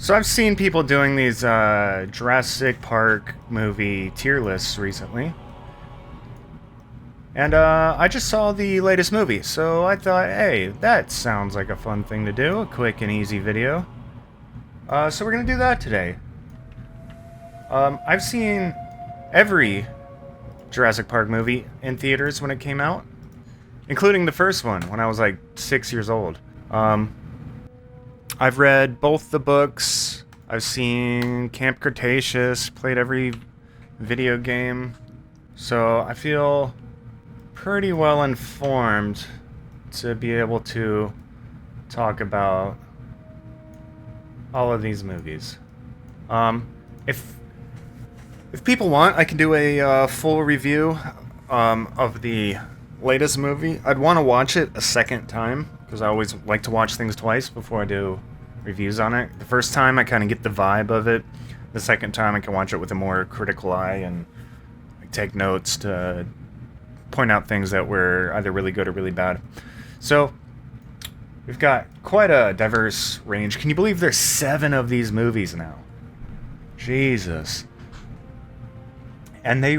So I've seen people doing these Jurassic Park movie tier lists recently. And I just saw the latest movie, so I thought, hey, that sounds like a fun thing to do, a quick and easy video. So we're going to do that today. I've seen every Jurassic Park movie in theaters when it came out, including the first one when I was like 6 years old. I've read both the books, I've seen Camp Cretaceous, played every video game, so I feel pretty well informed to be able to talk about all of these movies. If people want, I can do a full review of the latest movie. I'd want to watch it a second time, because I always like to watch things twice before I do reviews on it. The first time I kind of get the vibe of it. The second time I can watch it with a more critical eye and take notes to point out things that were either really good or really bad. So we've got quite a diverse range. Can you believe there's 7 of these movies now? Jesus. And they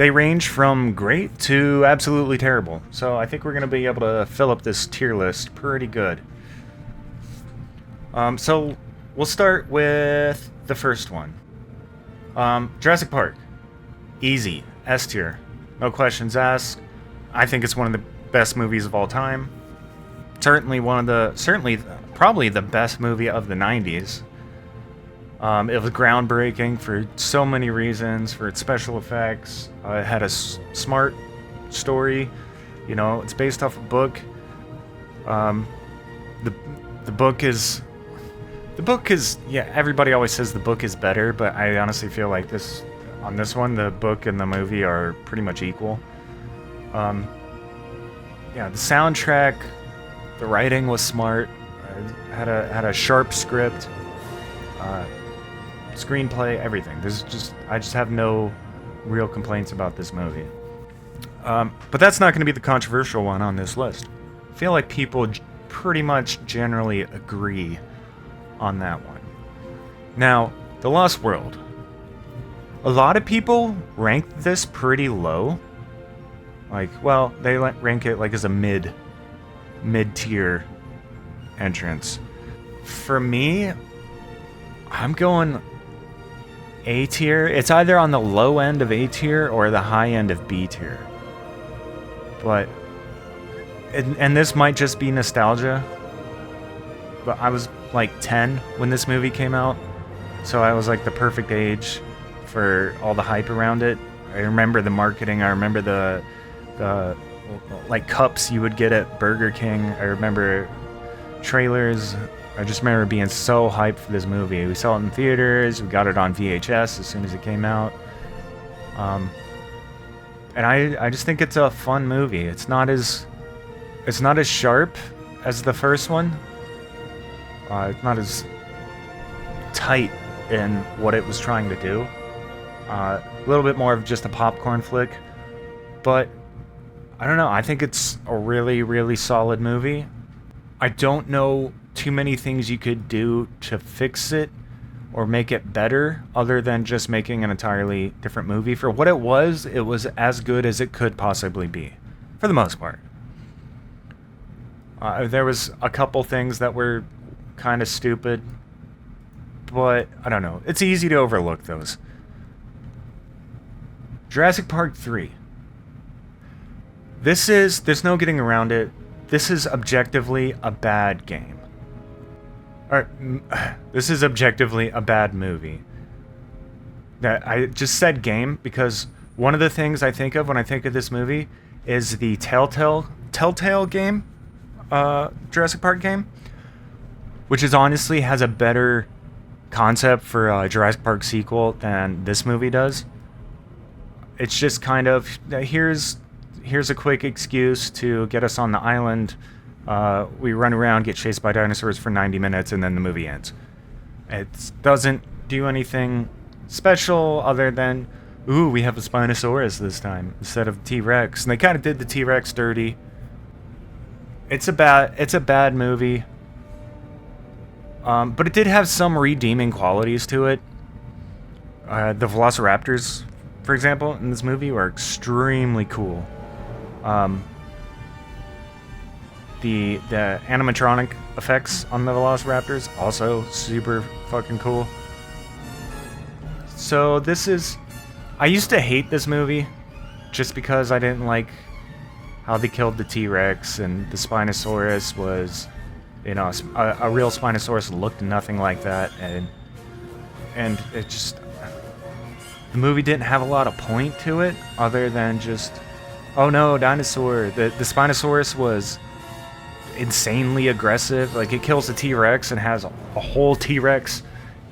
range from great to absolutely terrible. So I think we're going to be able to fill up this tier list pretty good. So we'll start with the first one. Jurassic Park. Easy. S tier. No questions asked. I think it's one of the best movies of all time. Certainly probably the best movie of the 90s. It was groundbreaking for so many reasons, for its special effects. It had a smart story. You know, it's based off a book. The book is, yeah, everybody always says the book is better, but I honestly feel like on this one, the book and the movie are pretty much equal. Yeah, the soundtrack, the writing was smart. Had a sharp script. Screenplay, everything. I just have no real complaints about this movie. But that's not going to be the controversial one on this list. I feel like people pretty much generally agree on that one. Now, The Lost World. A lot of people rank this pretty low. Like, well, they rank it like as a mid-tier entrance. For me, I'm going A tier. It's either on the low end of A tier or the high end of B tier. But, and this might just be nostalgia, but I was like 10 when this movie came out, so I was like the perfect age for all the hype around it. I remember the marketing. I remember the like cups you would get at Burger King. I remember trailers. I just remember being so hyped for this movie. We saw it in theaters. We got it on VHS as soon as it came out. And I just think it's a fun movie. It's not as sharp as the first one. It's not as tight in what it was trying to do. A little bit more of just a popcorn flick. But I don't know. I think it's a really, really solid movie. I don't know too many things you could do to fix it or make it better other than just making an entirely different movie. For what it was as good as it could possibly be, for the most part. There was a couple things that were kind of stupid, but I don't know. It's easy to overlook those. Jurassic Park III. There's no getting around it. This is objectively a bad game. This is objectively a bad movie. That I just said game because one of the things I think of when I think of this movie is the Telltale game, Jurassic Park game, which honestly has a better concept for a Jurassic Park sequel than this movie does. It's just kind of here's a quick excuse to get us on the island. We run around, get chased by dinosaurs for 90 minutes, and then the movie ends. It doesn't do anything special other than, ooh, we have a Spinosaurus this time instead of T-Rex. And they kind of did the T-Rex dirty. It's a bad movie. But it did have some redeeming qualities to it. The Velociraptors, for example, in this movie were extremely cool. The animatronic effects on the Velociraptors also super fucking cool. So this is... I used to hate this movie just because I didn't like how they killed the T-Rex, and the Spinosaurus was, you know, a real Spinosaurus looked nothing like that, and it just... The movie didn't have a lot of point to it other than just, oh no, dinosaur. The Spinosaurus was insanely aggressive. Like, it kills the T-Rex and has a whole T-Rex,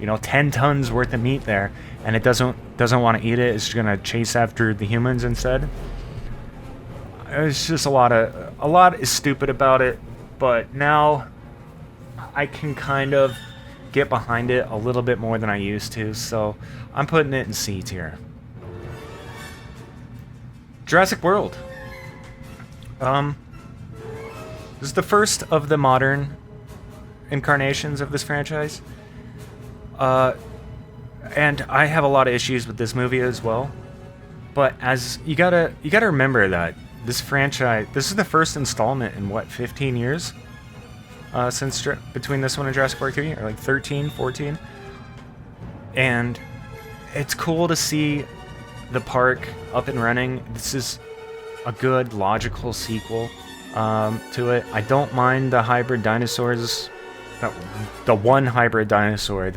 you know, 10 tons worth of meat there, and it doesn't want to eat it. It's gonna chase after the humans instead. It's just a lot is stupid about it, but now I can kind of get behind it a little bit more than I used to, so I'm putting it in C tier. Jurassic World. This is the first of the modern incarnations of this franchise. And I have a lot of issues with this movie as well. But as you gotta remember that this franchise, this is the first installment in what, 15 years? Since between this one and Jurassic Park 3, or like 13, 14. And it's cool to see the park up and running. This is a good, logical sequel to it. I don't mind the hybrid dinosaurs, the one hybrid dinosaur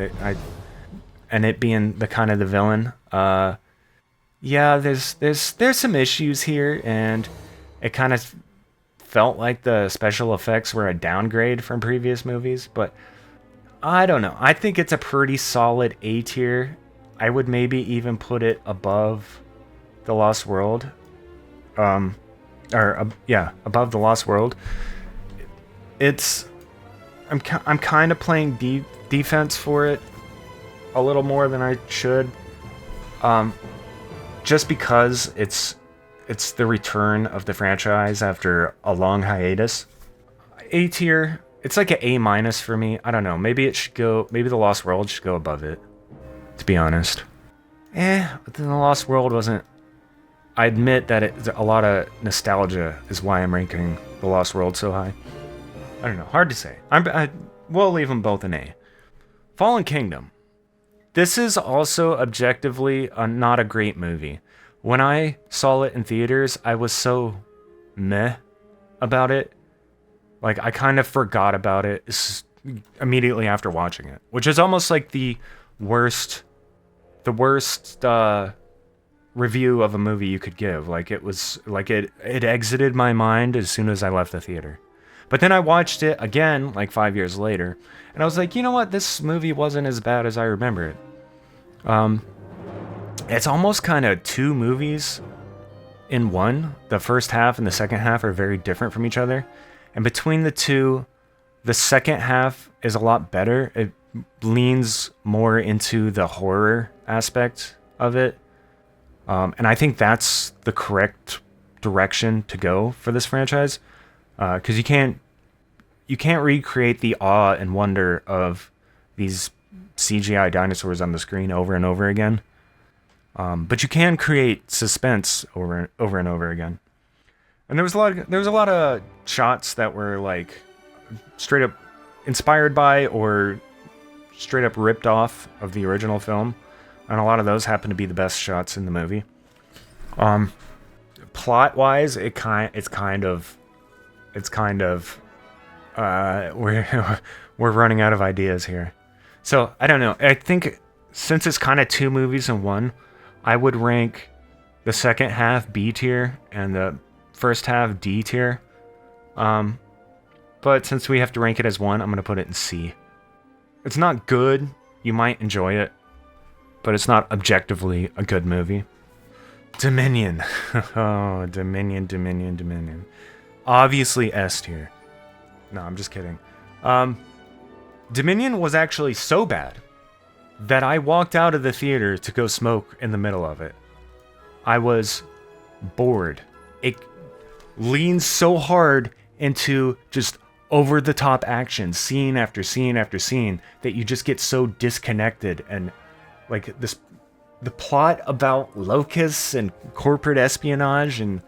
and it being the kind of the villain. Yeah, there's some issues here, and it kind of felt like the special effects were a downgrade from previous movies, but I don't know. I think it's a pretty solid A tier. I would maybe even put it above The Lost World. Above The Lost World. I'm kind of playing defense for it a little more than I should. Just because it's the return of the franchise after a long hiatus. A tier, it's like an A- for me. I don't know. Maybe The Lost World should go above it, to be honest. But then The Lost World wasn't... I admit that a lot of nostalgia is why I'm ranking The Lost World so high. I don't know. Hard to say. We'll leave them both an A. Fallen Kingdom. This is also objectively not a great movie. When I saw it in theaters, I was so meh about it. Like, I kind of forgot about it immediately after watching it, which is almost like the worst review of a movie you could give. Like, it was like it exited my mind as soon as I left the theater. But then I watched it again like 5 years later, and I was like, you know what? This movie wasn't as bad as I remember it. It's almost kind of two movies in one. The first half and the second half are very different from each other. And between the two, the second half is a lot better. It leans more into the horror aspect of it. And I think that's the correct direction to go for this franchise. Because you can't recreate the awe and wonder of these CGI dinosaurs on the screen over and over again. But you can create suspense over and over again. And there was a lot of shots that were like straight up inspired by or straight up ripped off of the original film, and a lot of those happen to be the best shots in the movie. Plot wise, it's kind of we're running out of ideas here. So I don't know. I think since it's kind of two movies in one, I would rank the second half B tier and the first half D tier. But since we have to rank it as one, I'm going to put it in C. It's not good. You might enjoy it, but it's not objectively a good movie. Dominion. Oh, Dominion. Obviously S tier. No, I'm just kidding. Dominion was actually so bad that I walked out of the theater to go smoke in the middle of it. I was bored. It leans so hard into just over the top action, scene after scene after scene, that you just get so disconnected. And like this, the plot about locusts and corporate espionage and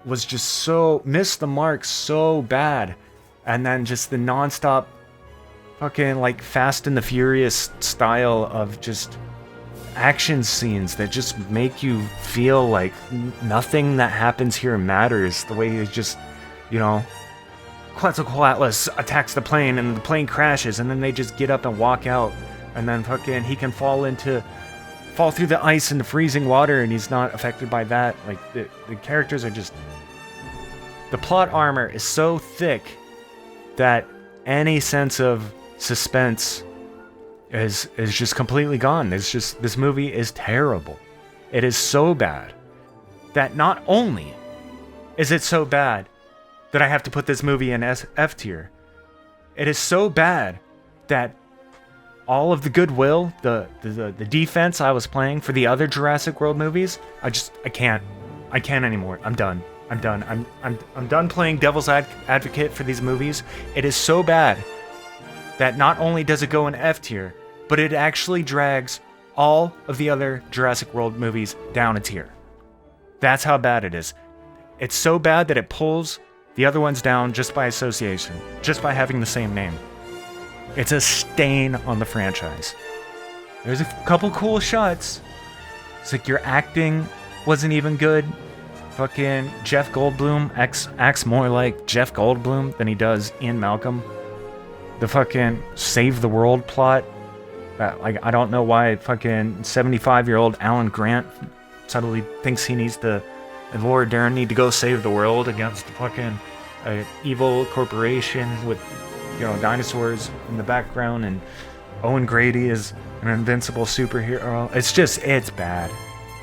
was just so missed the mark so bad. And then just the nonstop fucking like Fast and the Furious style of just action scenes that just make you feel like nothing that happens here matters. The way it just, you know, Quetzalcoatlus attacks the plane and the plane crashes and then they just get up and walk out, and then fucking he can fall through the ice into freezing water and he's not affected by that. Like the characters are just, the plot armor is so thick that any sense of suspense is just completely gone. It's just, this movie is terrible. It is so bad that not only is it so bad that I have to put this movie in F tier, it is so bad that all of the goodwill, the defense I was playing for the other Jurassic World movies, I can't anymore. I'm done. I'm done playing devil's advocate for these movies. It is so bad that not only does it go in F tier, but it actually drags all of the other Jurassic World movies down a tier. That's how bad it is. It's so bad that it pulls the other ones down just by association, just by having the same name. It's a stain on the franchise. There's a couple cool shots. It's like your acting wasn't even good. Fucking Jeff Goldblum acts more like Jeff Goldblum than he does Ian Malcolm. The fucking save the world plot. Like, I don't know why fucking 75-year-old Alan Grant suddenly thinks he needs to, and Laura Dern need to go save the world against the fucking evil corporation with, you know, dinosaurs in the background, and Owen Grady is an invincible superhero. It's bad.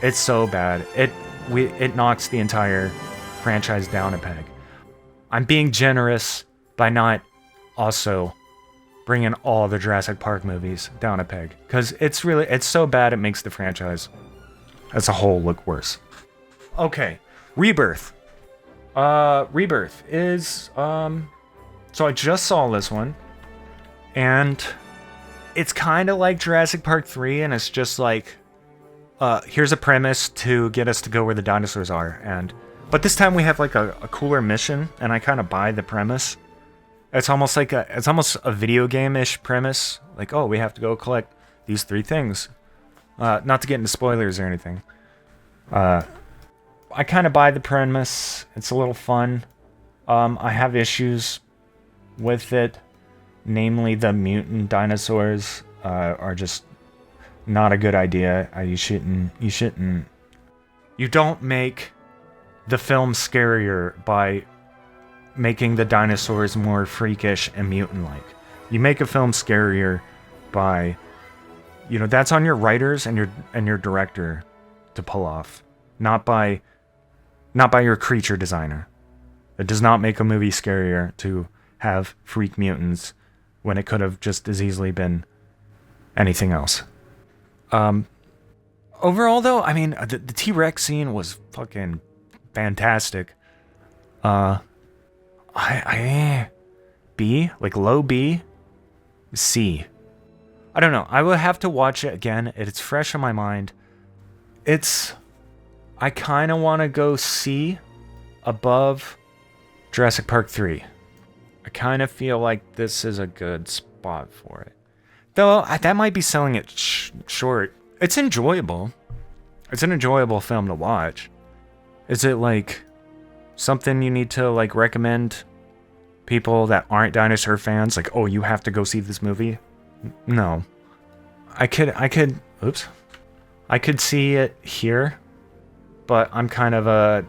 It's so bad. It knocks the entire franchise down a peg. I'm being generous by not also bringing all the Jurassic Park movies down a peg, because it's so bad it makes the franchise as a whole look worse. Okay, Rebirth. Rebirth is so I just saw this one, and it's kind of like Jurassic Park 3, and it's just like, here's a premise to get us to go where the dinosaurs are, but this time we have like a cooler mission, and I kind of buy the premise. It's almost a video game-ish premise. Like, oh, we have to go collect these 3 things. Not to get into spoilers or anything. I kind of buy the premise. It's a little fun. I have issues with it. Namely, the mutant dinosaurs are just not a good idea. You don't make the film scarier by making the dinosaurs more freakish and mutant-like. You make a film scarier by, you know, that's on your writers and your director to pull off, not by your creature designer. It does not make a movie scarier to have freak mutants when it could have just as easily been anything else. Overall, though, I mean, the T-Rex scene was fucking fantastic. B, like low B, C. I don't know. I will have to watch it again. It's fresh in my mind. I kind of want to go C above Jurassic Park 3. I kind of feel like this is a good spot for it. Though, that might be selling it short. It's enjoyable. It's an enjoyable film to watch. Is it like something you need to like recommend people that aren't dinosaur fans? Like, oh, you have to go see this movie? No. I could see it here, but I'm kind of a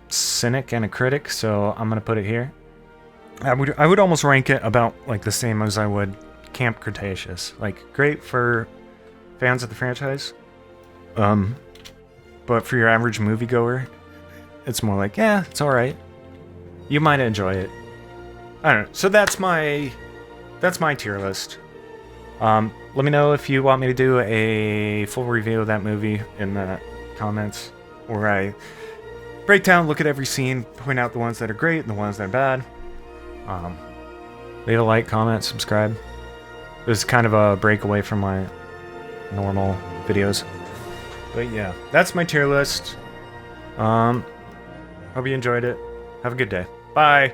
cynic and a critic, so I'm gonna put it here. I would almost rank it about like the same as I would Camp Cretaceous. Like, great for fans of the franchise, but for your average moviegoer, it's more like, yeah, it's all right. You might enjoy it. I don't know. So that's my tier list. Let me know if you want me to do a full review of that movie in the comments, where I break down, look at every scene, point out the ones that are great and the ones that are bad. Leave a like, comment, subscribe. It was kind of a breakaway from my normal videos. But yeah, that's my tier list. Hope you enjoyed it. Have a good day. Bye!